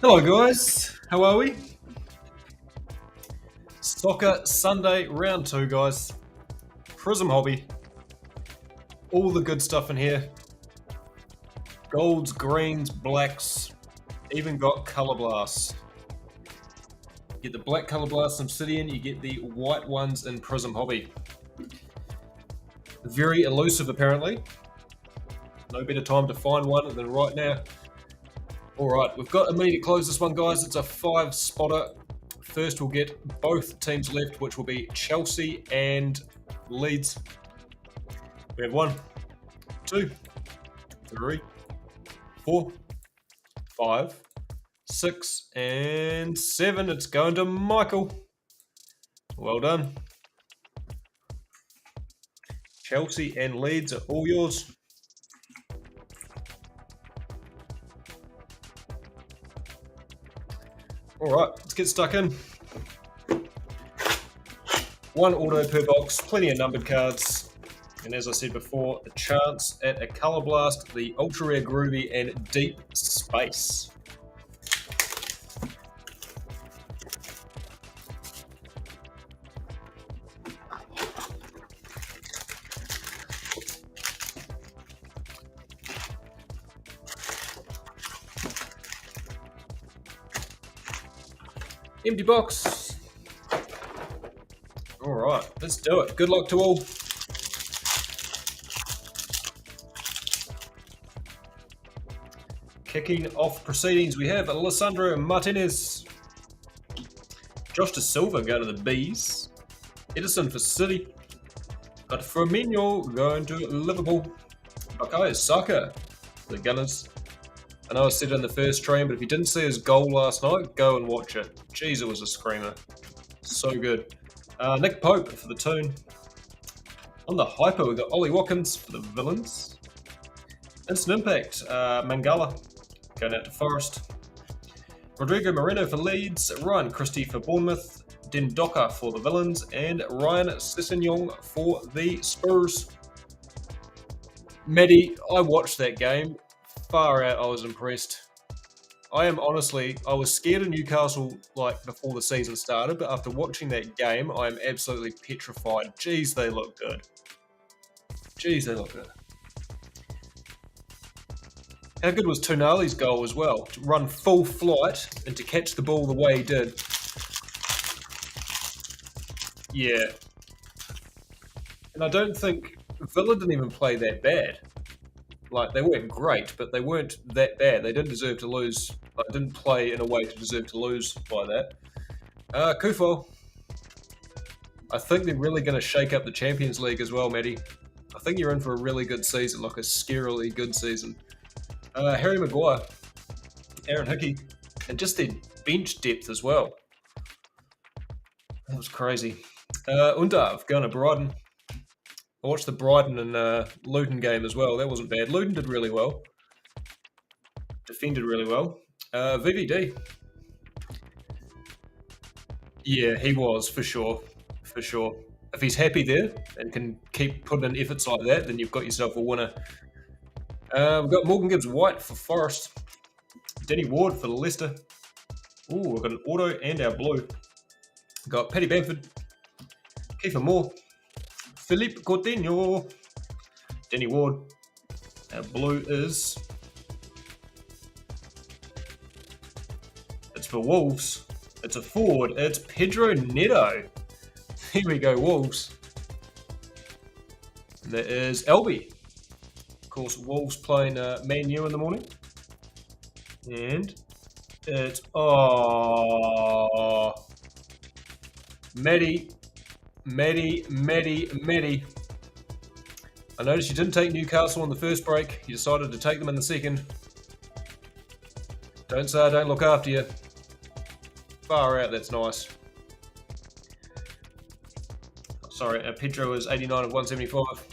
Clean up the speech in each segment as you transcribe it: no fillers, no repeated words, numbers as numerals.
Hello, guys. How are we? Soccer Sunday round two, guys. Prism hobby. All the good stuff in here. Golds, greens, blacks. Even got color blasts. You get the black color blast Obsidian. You get the white ones in Prism hobby. Very elusive, apparently. No better time to find one than right now. All right, we've got immediate close this one, guys. It's a 5-spotter. First, we'll get both teams left, which will be Chelsea and Leeds. We have 1, 2, 3, 4, 5, 6, and 7. It's going to Michael. Well done. Chelsea and Leeds are all yours. All right, let's get stuck in. 1 auto per box, plenty of numbered cards. And as I said before, a chance at a Color Blast, the Ultra Rare Groovy, and Deep Space. Empty box. All right, let's do it. Good luck to all. Kicking off proceedings, we have Alessandro Martinez. Josh De Silva going to the Bees. Edison for City. Got Firmino going to Liverpool. Bukayo Saka for the Gunners. I know I said it in the first stream, but if you didn't see his goal last night, go and watch it. Jeez, it was a screamer. So good. Nick Pope for the Toon. On the Hyper, we've got Ollie Watkins for the Villains. Instant Impact, Mangala going out to Forest. Rodrigo Moreno for Leeds. Ryan Christie for Bournemouth. Dendoka for the Villains. And Ryan Sessegnon for the Spurs. Maddie, I watched that game. Far out, I was impressed. I was scared of Newcastle like before the season started, but after watching that game, I am absolutely petrified. Jeez, they look good. Jeez, they look good. How good was Tonali's goal as well? To run full flight and to catch the ball the way he did. Yeah. And I don't think Villa didn't even play that bad. Like, they weren't great, but they weren't that bad. They didn't deserve to lose. Like, didn't play in a way to deserve to lose by that. Kufo. I think they're really going to shake up the Champions League as well, Matty. I think you're in for a really good season, like a scarily good season. Harry Maguire. Aaron Hickey. And just their bench depth as well. That was crazy. Undav going to Brighton. I watched the Brighton and Luton game as well. That wasn't bad. Luton did really well. Defended really well. VVD. Yeah, he was, for sure. For sure. If he's happy there and can keep putting in efforts like that, then you've got yourself a winner. We've got Morgan Gibbs White for Forest. Danny Ward for Leicester. Ooh, we've got an auto and our blue. We've got Paddy Bamford. Kiefer Moore. Philippe Coutinho. Danny Ward. Our blue is... It's for Wolves. It's a forward. It's Pedro Neto. Here we go, Wolves. That is Elby. Of course, Wolves playing Man U in the morning. And it's... Oh... Maddie. I noticed you didn't take Newcastle in the first break. You decided to take them in the second. Don't say I don't look after you. Far out, that's nice. Sorry, Pedro is 89 of 175.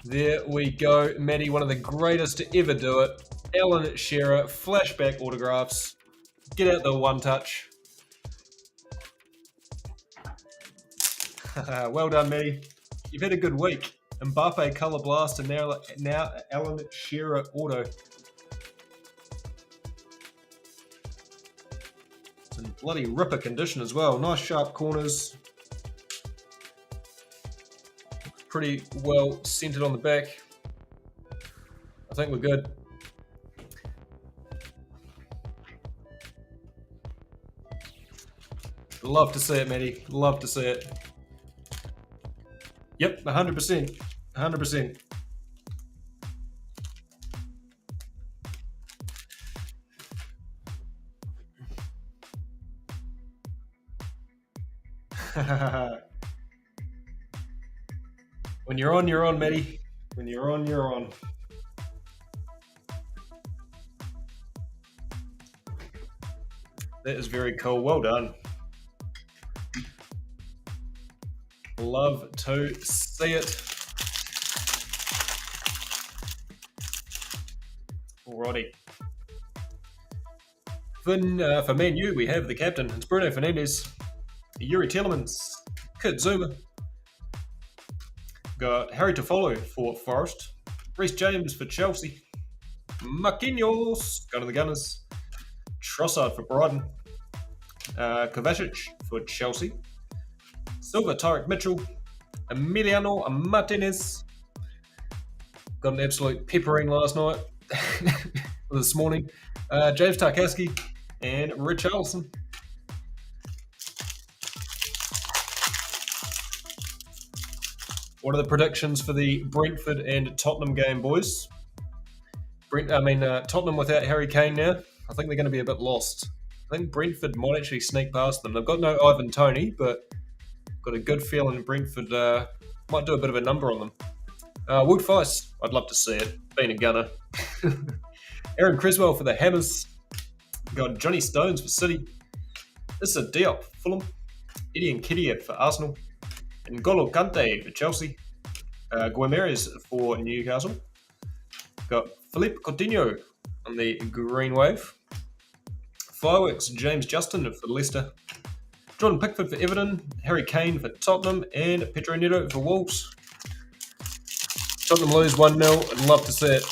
There we go, Maddie, one of the greatest to ever do it. Alan Shearer, flashback autographs. Get out the one touch. Well done, Maddie. You've had a good week. Mbappe, Colour Blast, and now Alan Shearer auto. Bloody ripper condition as well. Nice sharp corners. Pretty well centered on the back. I think we're good. Love to see it, Matty. Love to see it. Yep, 100%. 100%. When you're on, Matty. When you're on, you're on. That is very cool. Well done. Love to see it. Alrighty. For Man U, we have the captain. It's Bruno Fernandes, Yuri Tielemans, Kurt Zuma. Got Harry Toffolo for Forest, Reece James for Chelsea, Marquinhos, going to the Gunners, Trossard for Brighton, Kovacic for Chelsea, Silva, Tyrick Mitchell, Emiliano Martinez. Got an absolute peppering last night, this morning. James Tarkowski and Richarlison. What are the predictions for the Brentford and Tottenham game, boys? Tottenham without Harry Kane now. I think they're going to be a bit lost. I think Brentford might actually sneak past them. They've got no Ivan Toney, but got a good feeling Brentford might do a bit of a number on them. Wood Feist, I'd love to see it. Being a gunner. Aaron Creswell for the Hammers. Got Johnny Stones for City. Issa Diop for Fulham. Eddie Nketiah for Arsenal. N'Golo Kante for Chelsea. Guimarães for Newcastle. Got Philippe Coutinho on the Green Wave. Fireworks James Justin for Leicester. Jordan Pickford for Everton. Harry Kane for Tottenham. And Pedro Neto for Wolves. Tottenham lose 1-0. I'd love to see it.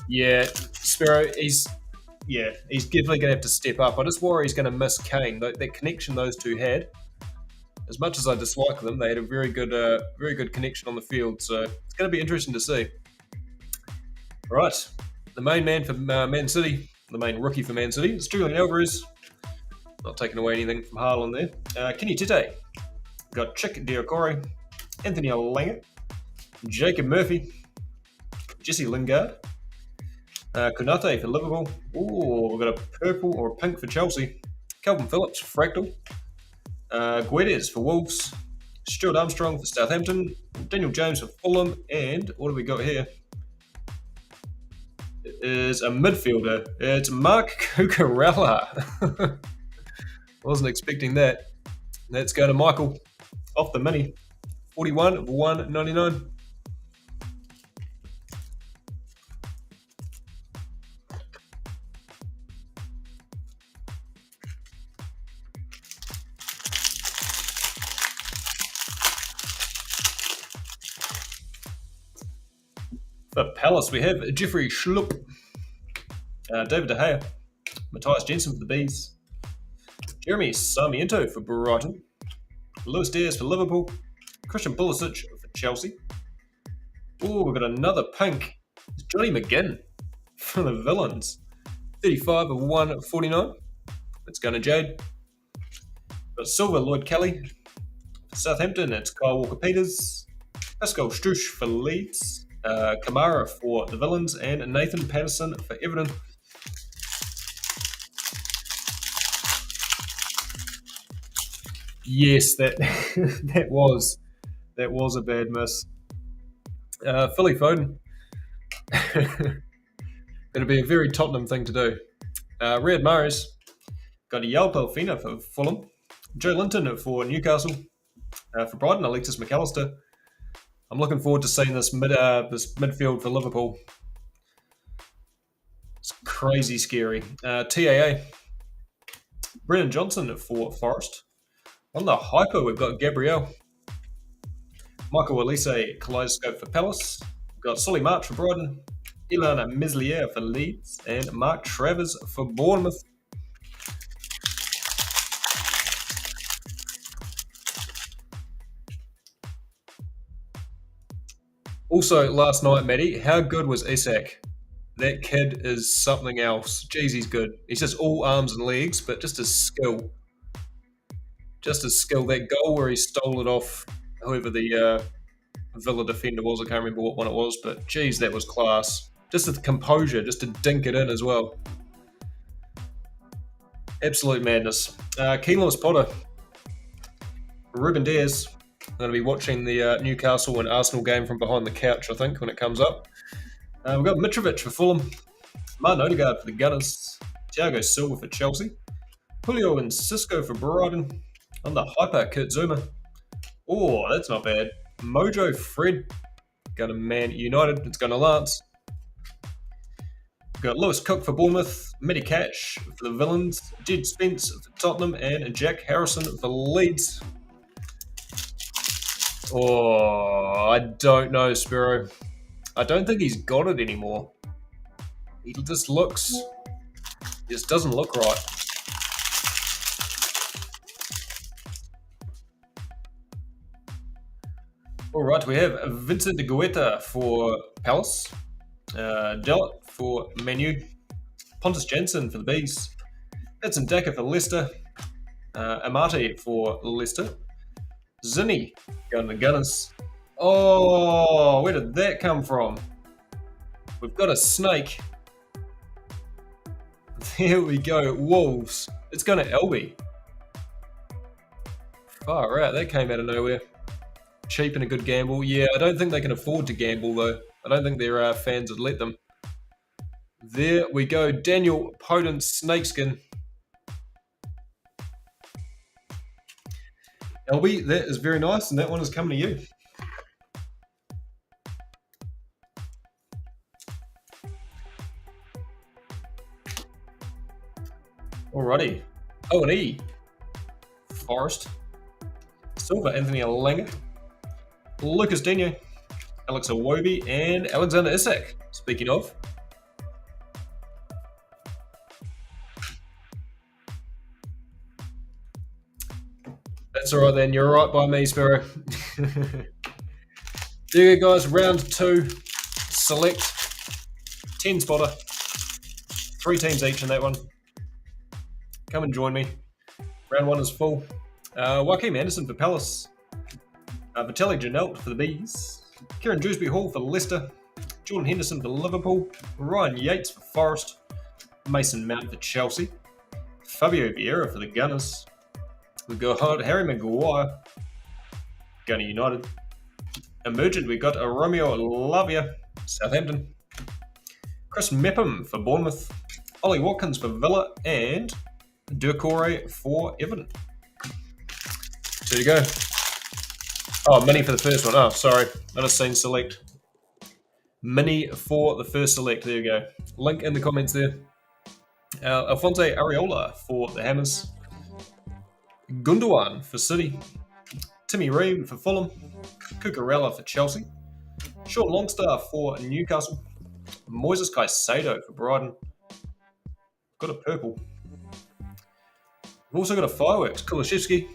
Yeah, Sparrow, he's definitely going to have to step up. I just worry he's going to miss Kane. That connection those two had, as much as I dislike them, they had a very good connection on the field. So it's going to be interesting to see. All right, the main man for Man City, the main rookie for Man City, is Julian Alvarez. Not taking away anything from Haaland there. Kenny Tete, got Chick Diokore, Anthony Elanga, Jacob Murphy, Jesse Lingard, Konate for Liverpool. Ooh, we've got a purple or a pink for Chelsea. Calvin Phillips, Fractal. Guedes for Wolves. Stuart Armstrong for Southampton. Daniel James for Fulham. And what do we got here? It is a midfielder. It's Mark Cucurella. Wasn't expecting that. Let's go to Michael. Off the mini. 41 of 199. For Palace, we have Jeffrey Schlupp, David De Gea, Matthias Jensen for the Bees, Jeremy Sarmiento for Brighton, Luis Diaz for Liverpool, Christian Pulisic for Chelsea. Oh, we've got another pink. It's Johnny McGinn for the Villains, 35 of 149. Let's go to Jade. Got Silver Lloyd Kelly for Southampton. It's Kyle Walker-Peters, Pascal Struch for Leeds. Kamara for the Villains and Nathan Patterson for Everton. Yes, that that was a bad miss. Philly Foden. It'll be a very Tottenham thing to do. Riyad Mahrez. Got Yal Pelfina for Fulham. Joe Linton for Newcastle. For Brighton, Alexis McAllister. I'm looking forward to seeing this midfield for Liverpool. It's crazy scary. TAA. Brennan Johnson for Forest. On the hyper, we've got Gabriel. Michael Elise Kaleidoscope for Palace. We've got Solly March for Brighton. Ilana Meslier for Leeds. And Mark Travers for Bournemouth. Also, last night, Matty, how good was Isak? That kid is something else. Jeez, he's good. He's just all arms and legs, but just his skill. Just his skill. That goal where he stole it off whoever the Villa defender was, I can't remember what one it was, but geez, that was class. Just the composure, just to dink it in as well. Absolute madness. Keelan Potter, Ruben Diaz. I'm going to be watching the Newcastle and Arsenal game from behind the couch, I think, when it comes up. We've got Mitrovic for Fulham, Martin Odegaard for the Gunners, Thiago Silva for Chelsea, Julio and Cisco for Brighton, and the hyper Kurt Zuma. Oh, that's not bad. Mojo Fred going to Man United. It's going to Lance. We've got Lewis Cook for Bournemouth, Matty Catch for the Villains, Jed Spence for Tottenham, and Jack Harrison for Leeds. Oh, I don't know, Spiro. I don't think he's got it anymore. He just doesn't look right. All right, we have Vincent de Guetta for Palace, Dellet for Manu, Pontus Janssen for the Bees, Edson Daka for Leicester, Amate for Leicester, Zinni going to the Gunners. Oh, where did that come from? We've got a snake. There we go, Wolves. It's going to Elby. Far out, that came out of nowhere. Cheap and a good gamble. Yeah, I don't think they can afford to gamble, though. I don't think their fans would let them. There we go, Daniel Potent Snakeskin. LB, that is very nice, and that one is coming to you. Alrighty. O&E. Forest. Silver, Anthony Alanga. Lucas Digne. Alex Iwobi, and Alexander Isak. Speaking of. That's alright then, you're right by me, Sparrow. There you go, guys. Round 2. Select 10 spotter. 3 teams each in that one. Come and join me. Round 1 is full. Joaquim Anderson for Palace. Vitaly Janelt for the Bees. Kieran Dewsbury Hall for Leicester. Jordan Henderson for Liverpool. Ryan Yates for Forest. Mason Mount for Chelsea. Fabio Vieira for the Gunners. We've got Harry Maguire. Gunner United. Emergent, we've got Romeo Lavia, Southampton. Chris Mepham for Bournemouth. Ollie Watkins for Villa. And Doucouré for Everton. There you go. Oh, Mini for the first one. Oh, sorry. I just seen select. Mini for the first select. There you go. Link in the comments there. Alphonse Areola for the Hammers. Gundogan for City. Timmy Ream for Fulham. Cucurella for Chelsea. Sean Longstaff for Newcastle. Moises Caicedo for Brighton. Got a purple. We've also got a fireworks. Kulishevsky.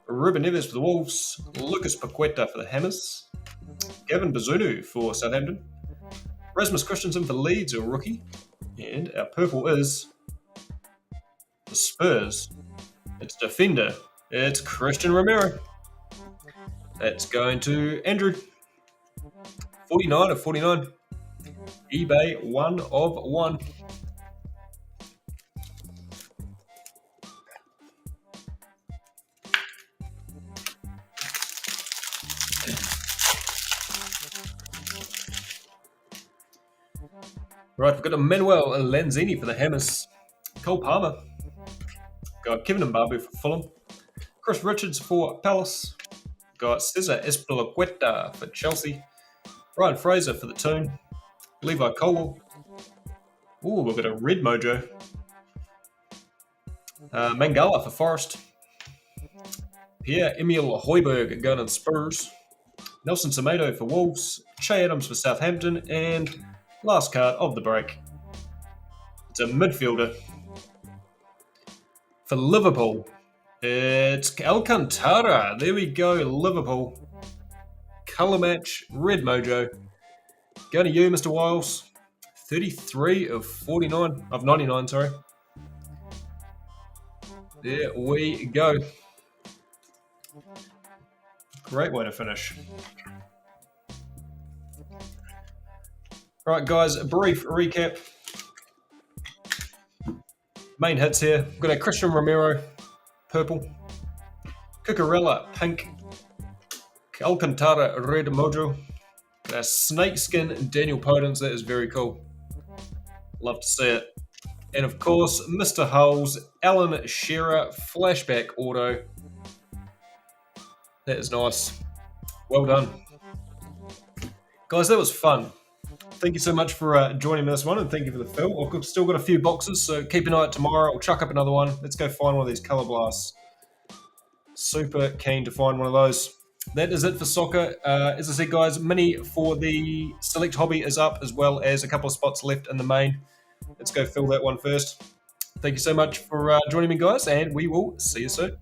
Ruben Neves for the Wolves. Lucas Paqueta for the Hammers. Gavin Bazunu for Southampton. Rasmus Christensen for Leeds, a rookie. And our purple is the Spurs. It's defender. It's Christian Romero. That's going to Andrew. 49 of 49. eBay 1 of 1. Right, we've got Emmanuel Lanzini for the Hammers. Cole Palmer. Got Kevin Mbabu for Fulham. Chris Richards for Palace. Got Cesar Espilicueta for Chelsea. Ryan Fraser for the Toon. Levi Colwell. Ooh, we've got a red mojo. Mangala for Forest. Pierre-Emile Højbjerg going to the Spurs. Nelson Semedo for Wolves. Che Adams for Southampton. And last card of the break. It's a midfielder. For Liverpool, it's Alcantara. There we go, Liverpool. Colour match, red mojo. Going to you, Mr. Wiles. 33 of 49, of 99, sorry. There we go. Great way to finish. Right, guys, a brief recap. Main hits here. We've got a Christian Romero, purple. Cucurella, pink. Alcantara, red mojo. A snakeskin Daniel Podence, that is very cool. Love to see it. And of course, Mr. Hull's Alan Shearer flashback auto. That is nice. Well done. Guys, that was fun. Thank you so much for joining me this one, and thank you for the fill. I've still got a few boxes, so keep an eye out tomorrow. I'll chuck up another one. Let's go find one of these colour blasts. Super keen to find one of those. That is it for soccer. As I said, guys, mini for the select hobby is up, as well as a couple of spots left in the main. Let's go fill that one first. Thank you so much for joining me, guys, and we will see you soon.